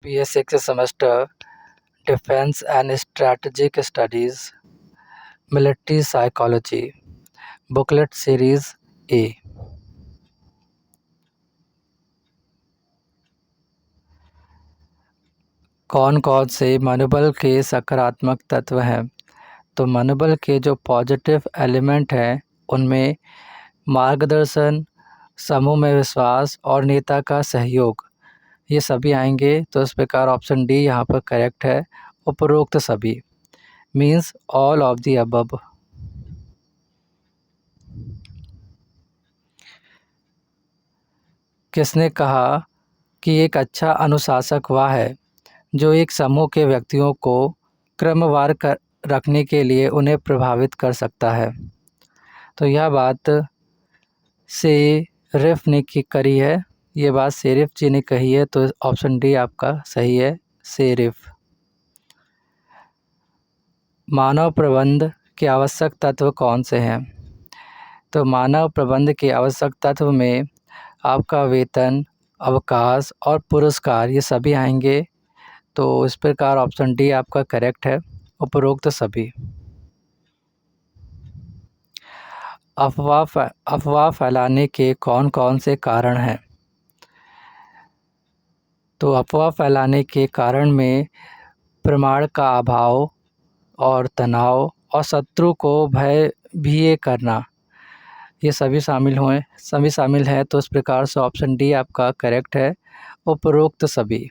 BA6 semester Defense and Strategic Studies Military Psychology Booklet Series A। कौन कौन से मनोबल के सकारात्मक तत्व हैं? तो मनोबल के जो पॉजिटिव एलिमेंट हैं उनमें मार्गदर्शन, समूह में विश्वास और नेता का सहयोग, ये सभी आएंगे। तो इस प्रकार ऑप्शन डी यहाँ पर करेक्ट है। उपरोक्त सभी means all of the above. किसने कहा कि एक अच्छा अनुशासक वह है जो एक समूह के व्यक्तियों को क्रमवार रखने के लिए उन्हें प्रभावित कर सकता है? तो यह बात सेरिफ ने करी है। ये बात सेरिफ जी ने कही है। तो ऑप्शन डी आपका सही है, सेरिफ। मानव प्रबंध के आवश्यक तत्व कौन से हैं? तो मानव प्रबंध के आवश्यक तत्व में आपका वेतन, अवकाश और पुरस्कार ये सभी आएंगे। तो इस प्रकार ऑप्शन डी आपका करेक्ट है, उपरोक्त सभी। अफवाह फैलाने के कौन कौन से कारण हैं? तो अफवाह फैलाने के कारण में प्रमाण का अभाव और तनाव और शत्रु को भय करना, ये सभी शामिल हैं। तो इस प्रकार से ऑप्शन डी आपका करेक्ट है, उपरोक्त सभी।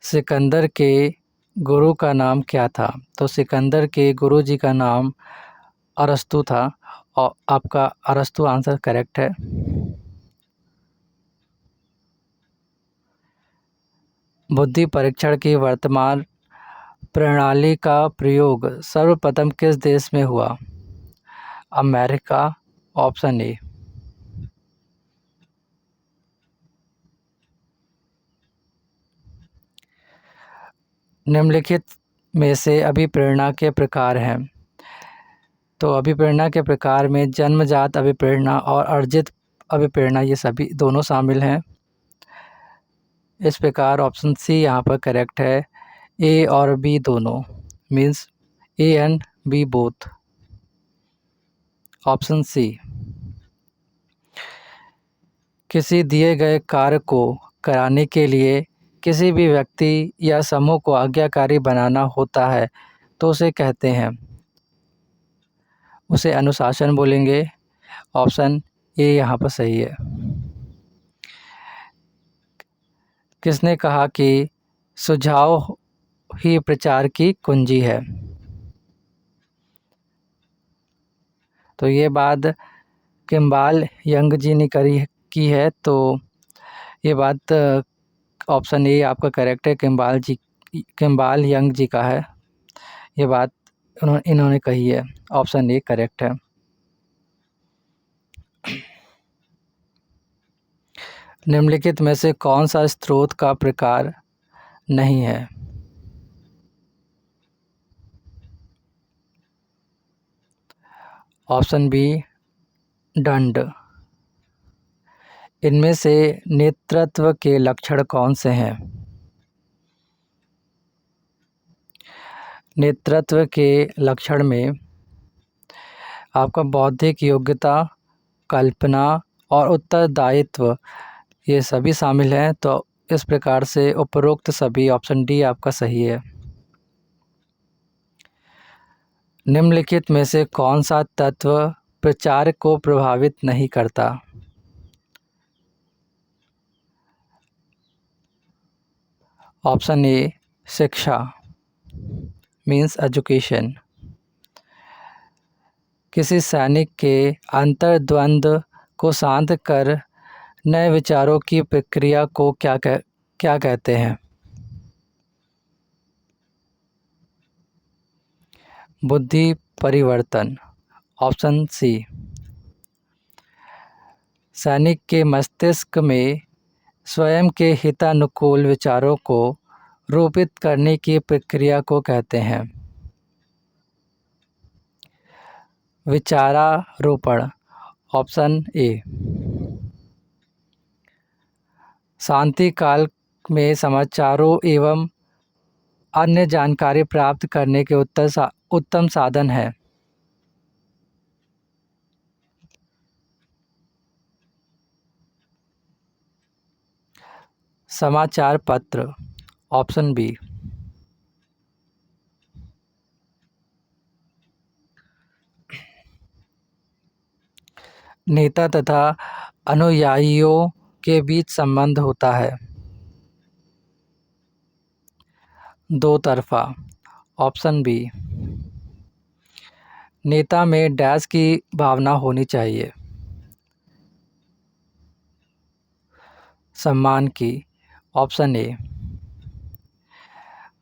सिकंदर के गुरु का नाम क्या था? तो सिकंदर के गुरु जी का नाम अरस्तु था और आपका अरस्तु आंसर करेक्ट है। बुद्धि परीक्षण की वर्तमान प्रणाली का प्रयोग सर्वप्रथम किस देश में हुआ? America, option A. निम्नलिखित में से अभिप्रेरणा के प्रकार हैं। तो अभिप्रेरणा के प्रकार में जन्मजात अभिप्रेरणा और अर्जित अभिप्रेरणा ये सभी दोनों शामिल हैं। इस प्रकार ऑप्शन सी यहाँ पर करेक्ट है, ए और बी दोनों, means A and B both. Option C. किसी दिए गए कार्य को कराने के लिए किसी भी व्यक्ति या समूह को आज्ञाकारी बनाना होता है तो उसे कहते हैं, उसे अनुशासन बोलेंगे। ऑप्शन ए यहाँ पर सही है। किसने कहा कि सुझाव ही प्रचार की कुंजी है? तो ये बात किम्बाल यंग जी ने की है। तो ये बात ऑप्शन ए आपका करेक्ट है, किम्बाल यंग जी का है। ये बात इन्होंने कही है, ऑप्शन ए करेक्ट है। निम्नलिखित में से कौन सा स्रोत का प्रकार नहीं है? ऑप्शन बी दंड। इनमें से नेतृत्व के लक्षण कौन से हैं? नेतृत्व के लक्षण में आपका बौद्धिक योग्यता, कल्पना और उत्तरदायित्व ये सभी शामिल हैं। तो इस प्रकार से उपरोक्त सभी ऑप्शन डी आपका सही है। निम्नलिखित में से कौन सा तत्व प्रचार को प्रभावित नहीं करता? ऑप्शन ए शिक्षा, मीन्स एजुकेशन। किसी सैनिक के अंतर्द्वंद को शांत कर नए विचारों की प्रक्रिया को क्या कहते हैं? बुद्धि परिवर्तन, ऑप्शन सी। सैनिक के मस्तिष्क में स्वयं के हितानुकूल विचारों को रूपित करने की प्रक्रिया को कहते हैं? विचारारोपण, ऑप्शन ए। शांति काल में समाचारों एवं अन्य जानकारी प्राप्त करने के उत्तम साधन है। समाचार पत्र, ऑप्शन बी। नेता तथा अनुयायियों के बीच संबंध होता है। दो तरफा, ऑप्शन बी। नेता में डैश की भावना होनी चाहिए। सम्मान की, ऑप्शन ए।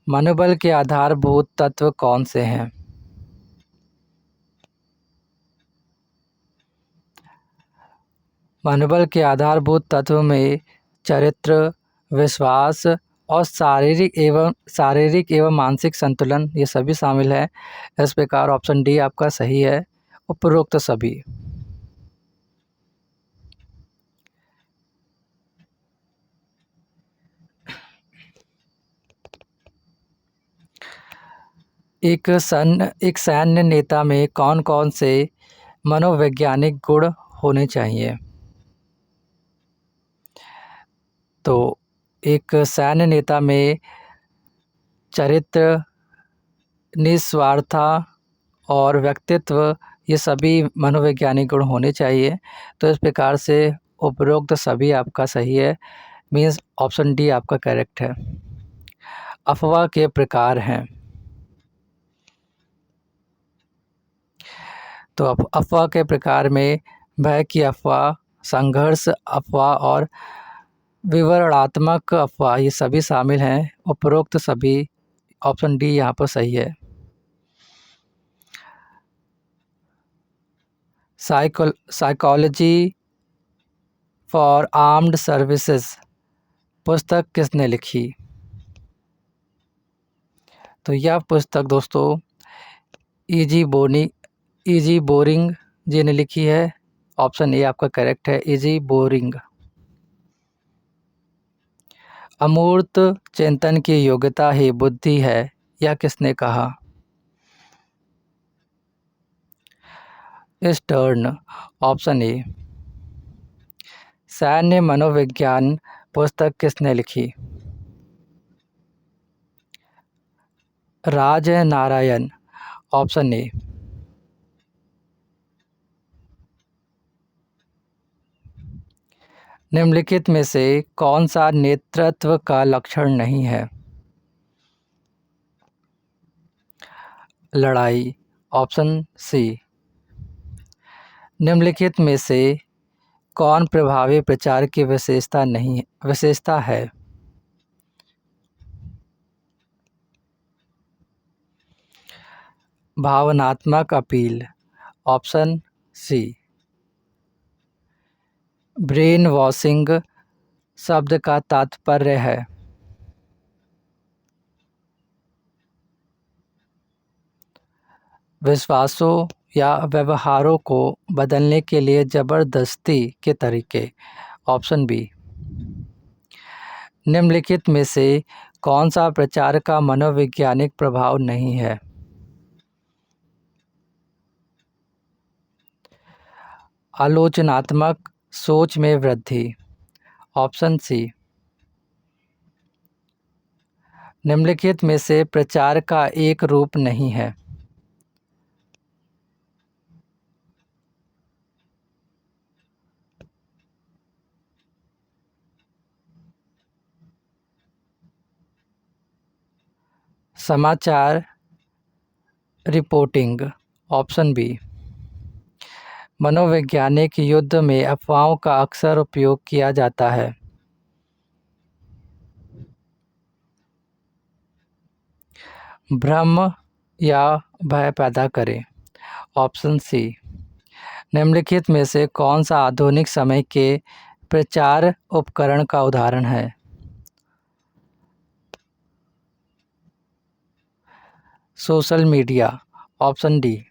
मनोबल के आधारभूत तत्व कौन से हैं? मनोबल के आधारभूत तत्व में चरित्र, विश्वास और शारीरिक एवं मानसिक संतुलन ये सभी शामिल है। इस प्रकार ऑप्शन डी आपका सही है, उपरोक्त सभी। एक सैन्य नेता में कौन कौन से मनोवैज्ञानिक गुण होने चाहिए? तो एक सैन्य नेता में चरित्र, निस्वार्था और व्यक्तित्व ये सभी मनोवैज्ञानिक गुण होने चाहिए। तो इस प्रकार से उपरोक्त सभी आपका सही है, मीन्स ऑप्शन डी आपका करेक्ट है। अफवाह के प्रकार हैं। तो अफवाह के प्रकार में भय की अफवाह, संघर्ष अफवाह और विवरणात्मक अफवाह ये सभी शामिल हैं। उपरोक्त सभी, ऑप्शन डी यहाँ पर सही है। साइकोलॉजी फॉर आर्म्ड सर्विसेज पुस्तक किसने लिखी? तो यह पुस्तक दोस्तों ईजी बोरिंग जी ने लिखी है। ऑप्शन ए आपका करेक्ट है, ईजी बोरिंग। अमूर्त चिंतन की योग्यता ही बुद्धि है, यह किसने कहा? Stern, option A. सैन्य मनोविज्ञान पुस्तक किसने लिखी? Raj Narayan, option A. निम्नलिखित में से कौन सा नेतृत्व का लक्षण नहीं है? लड़ाई, ऑप्शन सी। निम्नलिखित में से कौन प्रभावी प्रचार की विशेषता है? भावनात्मक अपील, ऑप्शन सी। ब्रेन वॉशिंग शब्द का तात्पर्य है? विश्वासों या व्यवहारों को बदलने के लिए जबरदस्ती के तरीके, ऑप्शन बी। निम्नलिखित में से कौन सा प्रचार का मनोवैज्ञानिक प्रभाव नहीं है? आलोचनात्मक सोच में वृद्धि, ऑप्शन सी। निम्नलिखित में से प्रचार का एक रूप नहीं है? समाचार रिपोर्टिंग, ऑप्शन बी। मनोवैज्ञानिक युद्ध में अफवाहों का अक्सर उपयोग किया जाता है? भ्रम या भय पैदा करें, ऑप्शन सी। निम्नलिखित में से कौन सा आधुनिक समय के प्रचार उपकरण का उदाहरण है? Social media, option D.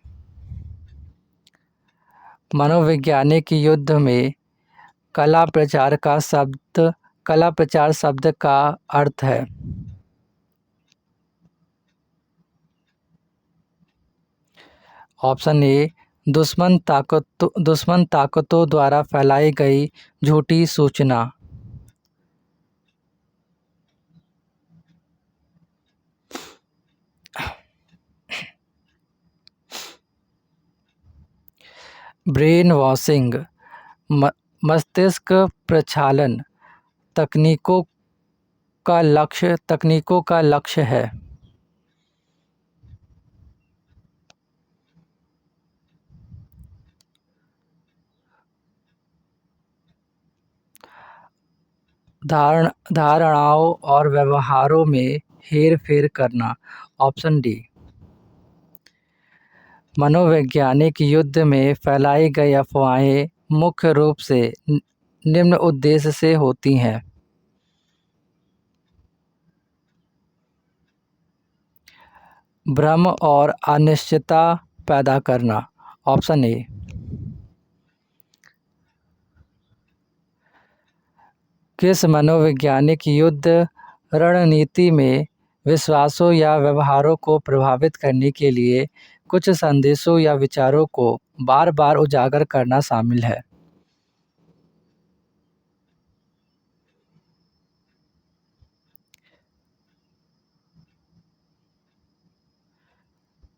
मनोवैज्ञानिक युद्ध में कला प्रचार का शब्द कला प्रचार शब्द का अर्थ है? ऑप्शन ए, दुश्मन ताकतों द्वारा फैलाई गई झूठी सूचना। ब्रेन वॉशिंग, मस्तिष्क प्रक्षालन तकनीकों का लक्ष्य है। धारणाओं और व्यवहारों में हेर फेर करना। Option D. मनोवैज्ञानिक युद्ध में फैलाई गई अफवाहें मुख्य रूप से निम्न उद्देश्य से होती हैं। भ्रम और अनिश्चितता पैदा करना। Option A. किस मनोवैज्ञानिक युद्ध रणनीति में विश्वासों या व्यवहारों को प्रभावित करने के लिए कुछ संदेशों या विचारों को बार बार उजागर करना शामिल है?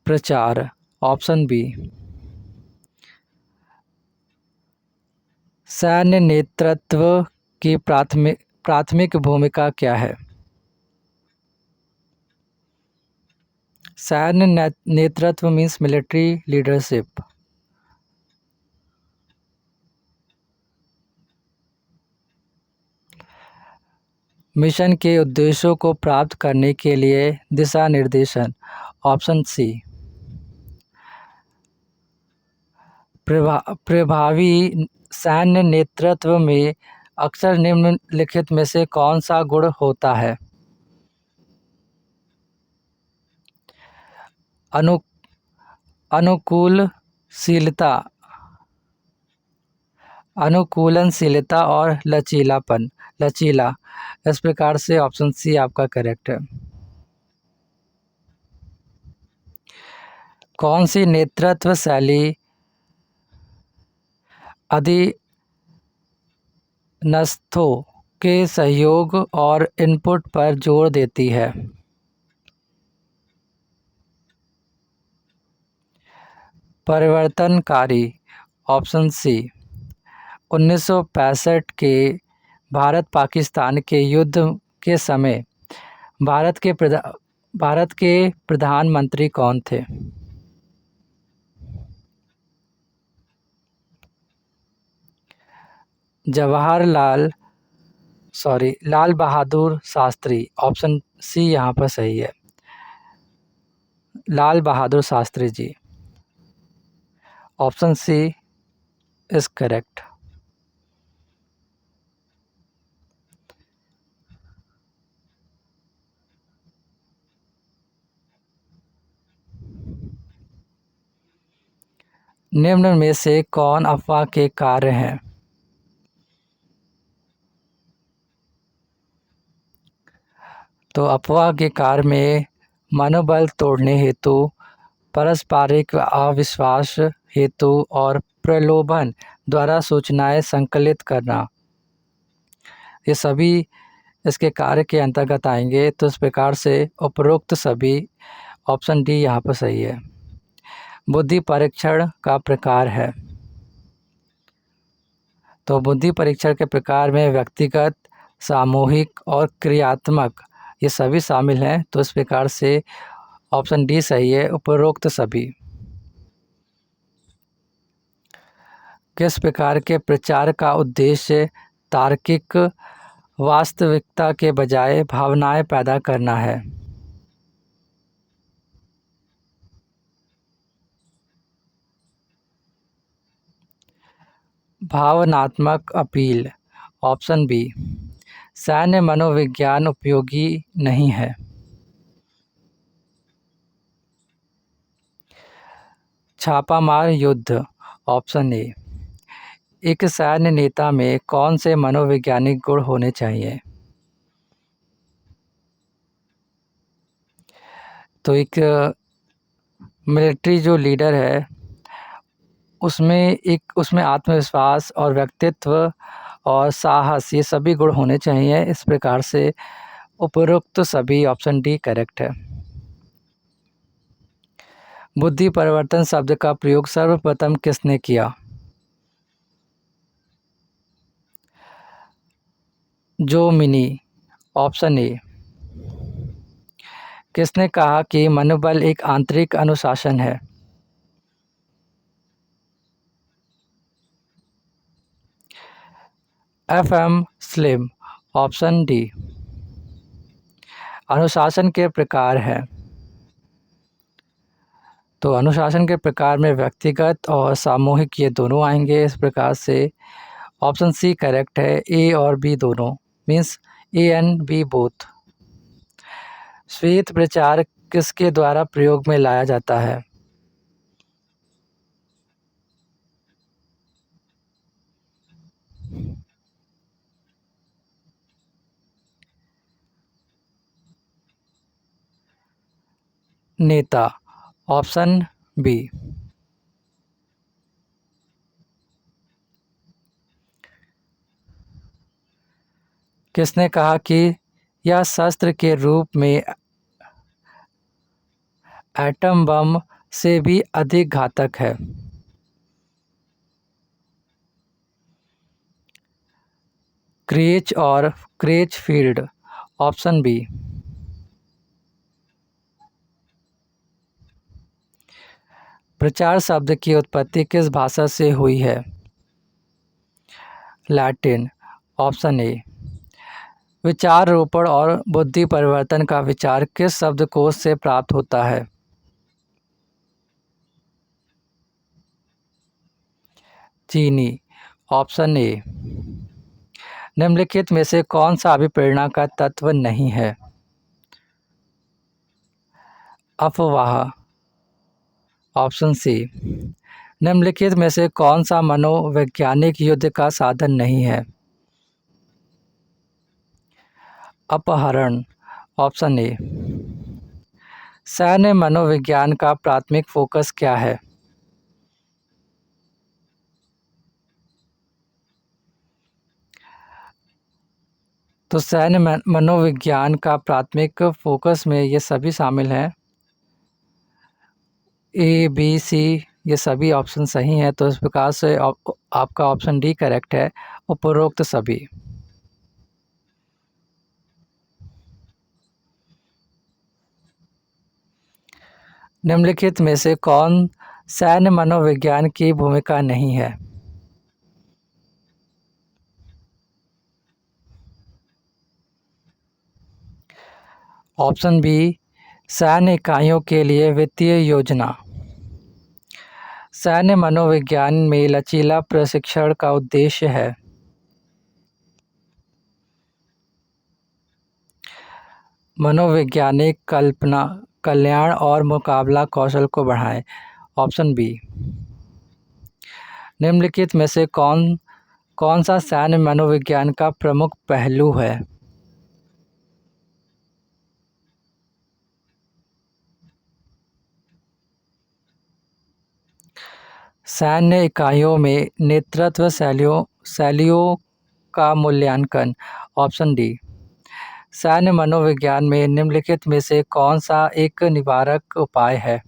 प्रचार। Option B. सैन्य नेतृत्व की प्राथमिक भूमिका क्या है? सैन्य नेतृत्व मीन्स मिलिट्री लीडरशिप। मिशन के उद्देश्यों को प्राप्त करने के लिए दिशा निर्देशन। Option C. प्रभावी सैन्य नेतृत्व में अक्सर निम्नलिखित में से कौन सा गुण होता है? अनुकूलनशीलता और लचीला। इस प्रकार से ऑप्शन सी आपका करेक्ट है। कौन सी नेतृत्व शैली अधीनस्थों के सहयोग और इनपुट पर जोर देती है? परिवर्तनकारी। Option C. 1965 के भारत पाकिस्तान के युद्ध के समय भारत के प्रधानमंत्री कौन थे? लाल बहादुर शास्त्री। ऑप्शन सी यहाँ पर सही है, Lal Bahadur Shastri ji. Option C is correct. निम्न में से कौन अफवाह के कार्य हैं? तो अफवाह के कार्य में मनोबल तोड़ने हेतु, पारस्परिक अविश्वास हेतु और प्रलोभन द्वारा सूचनाएं संकलित करना, ये सभी इसके कार्य के अंतर्गत आएंगे। तो इस प्रकार से उपरोक्त सभी, ऑप्शन डी यहाँ पर सही है। बुद्धि परीक्षण का प्रकार है। तो बुद्धि परीक्षण के प्रकार में व्यक्तिगत, सामूहिक और क्रियात्मक ये सभी शामिल हैं। तो इस प्रकार से ऑप्शन डी सही है, उपरोक्त सभी। किस प्रकार के प्रचार का उद्देश्य तार्किक वास्तविकता के बजाय भावनाएं पैदा करना है? भावनात्मक अपील। Option B. सैन्य मनोविज्ञान उपयोगी नहीं है। छापामार युद्ध। Option A. एक सैन्य नेता में कौन से मनोवैज्ञानिक गुण होने चाहिए? तो एक मिलिट्री जो लीडर है उसमें आत्मविश्वास और व्यक्तित्व और साहस ये सभी गुण होने चाहिए। इस प्रकार से उपरोक्त सभी ऑप्शन डी करेक्ट है। बुद्धि परिवर्तन शब्द का प्रयोग सर्वप्रथम किसने किया? जो मिनी, ऑप्शन ए। किसने कहा कि मनोबल एक आंतरिक अनुशासन है? FM slim, option D. अनुशासन के प्रकार हैं। तो अनुशासन के प्रकार में व्यक्तिगत और सामूहिक ये दोनों आएंगे। इस प्रकार से ऑप्शन सी करेक्ट है, ए और बी दोनों, means A and B both. श्वेत प्रचार किसके द्वारा प्रयोग में लाया जाता है? नेता, ऑप्शन बी। किसने कहा कि यह शस्त्र के रूप में एटम बम से भी अधिक घातक है? क्रेच और क्रेचफील्ड, ऑप्शन बी। प्रचार शब्द की उत्पत्ति किस भाषा से हुई है? Latin, option A. विचार रोपण और बुद्धि परिवर्तन का विचार किस शब्दकोश से प्राप्त होता है? चीनी, ऑप्शन ए। निम्नलिखित में से कौन सा अभिप्रेरणा का तत्व नहीं है? अफवाह, ऑप्शन सी। निम्नलिखित में से कौन सा मनोवैज्ञानिक युद्ध का साधन नहीं है? अपहरण, ऑप्शन ए। सैन्य मनोविज्ञान का प्राथमिक फोकस क्या है? तो सैन्य मनोविज्ञान का प्राथमिक फोकस में ये सभी शामिल हैं, ए बी सी, ये सभी ऑप्शन सही हैं। तो इस प्रकार से आपका ऑप्शन डी करेक्ट है, उपरोक्त सभी। निम्नलिखित में से कौन सैन्य मनोविज्ञान की भूमिका नहीं है? ऑप्शन बी, सैन्य इकाइयों के लिए वित्तीय योजना। सैन्य मनोविज्ञान में लचीला प्रशिक्षण का उद्देश्य है। मनोवैज्ञानिक कल्पना, कल्याण और मुकाबला कौशल को बढ़ाएं, ऑप्शन बी। निम्नलिखित में से कौन कौन सा सैन्य मनोविज्ञान का प्रमुख पहलू है? सैन्य इकाइयों में नेतृत्व शैलियों का मूल्यांकन, ऑप्शन डी। सैन्य मनोविज्ञान में निम्नलिखित में से कौन सा एक निवारक उपाय है?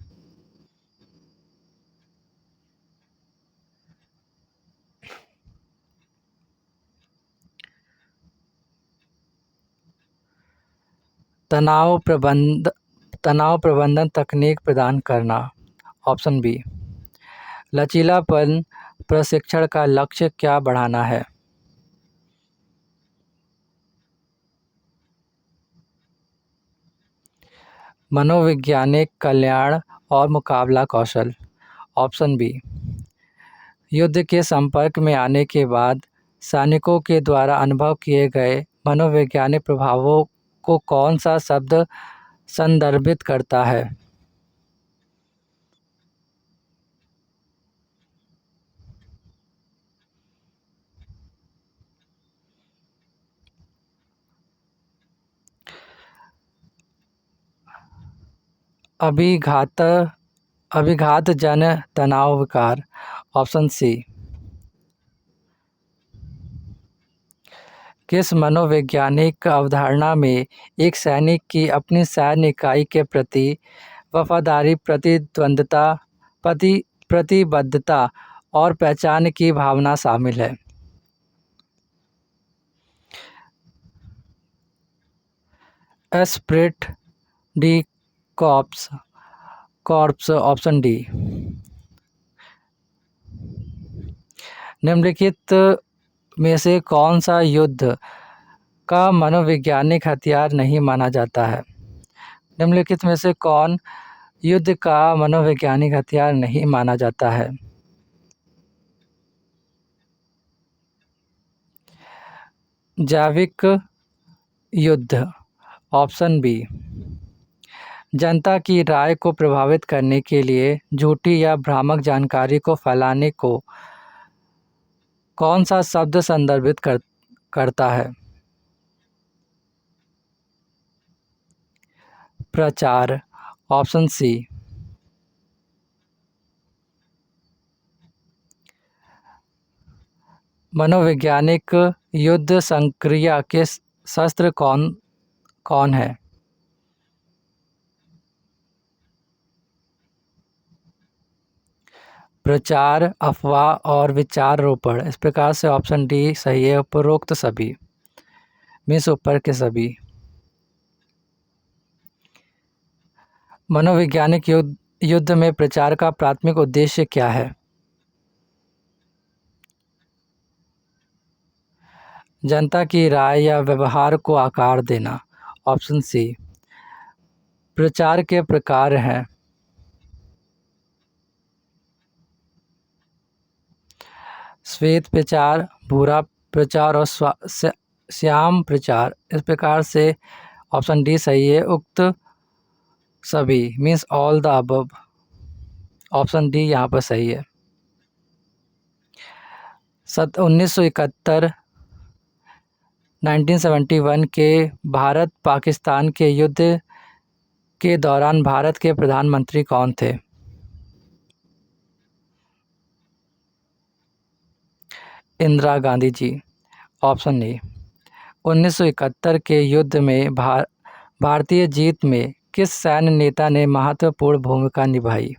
तनाव प्रबंधन तकनीक प्रदान करना, ऑप्शन बी। लचीलापन प्रशिक्षण का लक्ष्य क्या बढ़ाना है? मनोवैज्ञानिक कल्याण और मुकाबला कौशल, ऑप्शन बी। युद्ध के संपर्क में आने के बाद सैनिकों के द्वारा अनुभव किए गए मनोवैज्ञानिक प्रभावों को कौन सा शब्द संदर्भित करता है? अभिघात अभिघातजन तनाव विकार। Option C. किस मनोवैज्ञानिक अवधारणा में एक सैनिक की अपनी सैन्य इकाई के प्रति वफादारी, प्रतिबद्धता और पहचान की भावना शामिल है? Spirit, D corps corps option D. निम्नलिखित में से कौन सा युद्ध का मनोवैज्ञानिक हथियार नहीं माना जाता है? निम्नलिखित में से कौन युद्ध का मनोवैज्ञानिक हथियार नहीं माना जाता है? जैविक युद्ध। Option B. जनता की राय को प्रभावित करने के लिए झूठी या भ्रामक जानकारी को फैलाने को कौन सा शब्द संदर्भित करता है? प्रचार। Option C. मनोवैज्ञानिक युद्ध संक्रिया के शस्त्र कौन कौन है? प्रचार, अफवाह और विचार रोपण। इस प्रकार से ऑप्शन डी सही है। उपरोक्त सभी मीन्स ऊपर के सभी। मनोवैज्ञानिक युद्ध में प्रचार का प्राथमिक उद्देश्य क्या है? जनता की राय या व्यवहार को आकार देना। Option C. प्रचार के प्रकार हैं श्वेत प्रचार, भूरा प्रचार और श्याम प्रचार। इस प्रकार से ऑप्शन डी सही है। उक्त सभी means all the above. Option D यहाँ पर सही है। 1971 1971 के भारत पाकिस्तान के युद्ध के दौरान भारत के प्रधानमंत्री कौन थे? इंदिरा गांधी जी। Option A. 1971 के युद्ध में भारतीय जीत में किस सैन्य नेता ने महत्वपूर्ण भूमिका निभाई?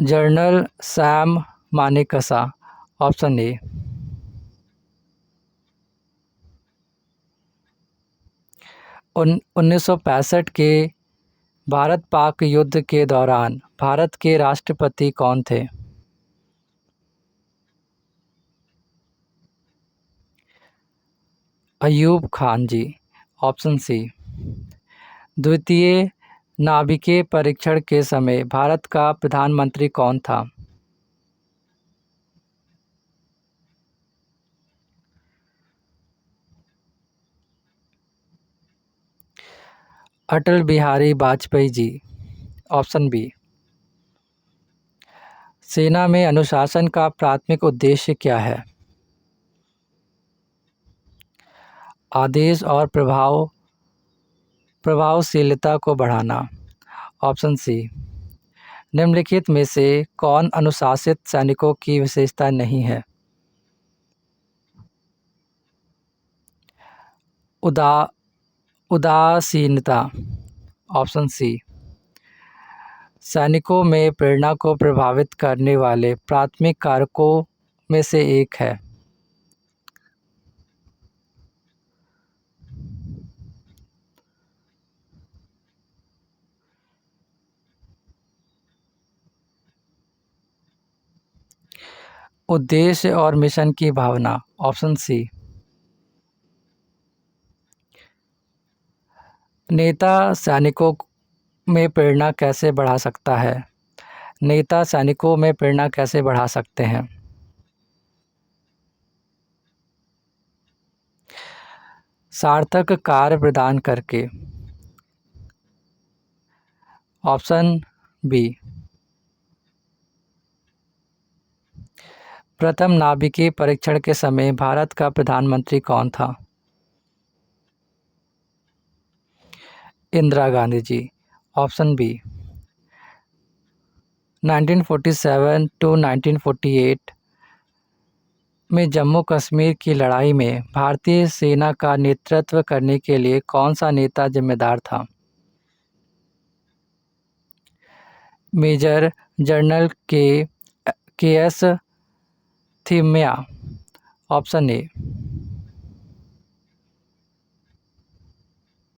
General Sam Manekshaw. Option A. 1965 के भारत पाक युद्ध के दौरान भारत के राष्ट्रपति कौन थे? अयूब खान जी। Option C. द्वितीय नाभिकीय परीक्षण के समय भारत का प्रधानमंत्री कौन था? अटल बिहारी वाजपेयी जी। Option B. सेना में अनुशासन का प्राथमिक उद्देश्य क्या है? आदेश और प्रभावशीलता को बढ़ाना। Option C. निम्नलिखित में से कौन अनुशासित सैनिकों की विशेषता नहीं है? उदासीनता। Option C. सैनिकों में प्रेरणा को प्रभावित करने वाले प्राथमिक कारकों में से एक है। उद्देश्य और मिशन की भावना। Option C. नेता सैनिकों में प्रेरणा कैसे बढ़ा सकता है? नेता सैनिकों में प्रेरणा कैसे बढ़ा सकते हैं? सार्थक कार्य प्रदान करके। Option B. प्रथम नाभिकीय परीक्षण के समय भारत का प्रधानमंत्री कौन था? Indira Gandhi ji. Option B. 1947 to 1948 में जम्मू कश्मीर की लड़ाई में भारतीय सेना का नेतृत्व करने के लिए कौन सा नेता जिम्मेदार था? Major general K S Thimayya. Option ए।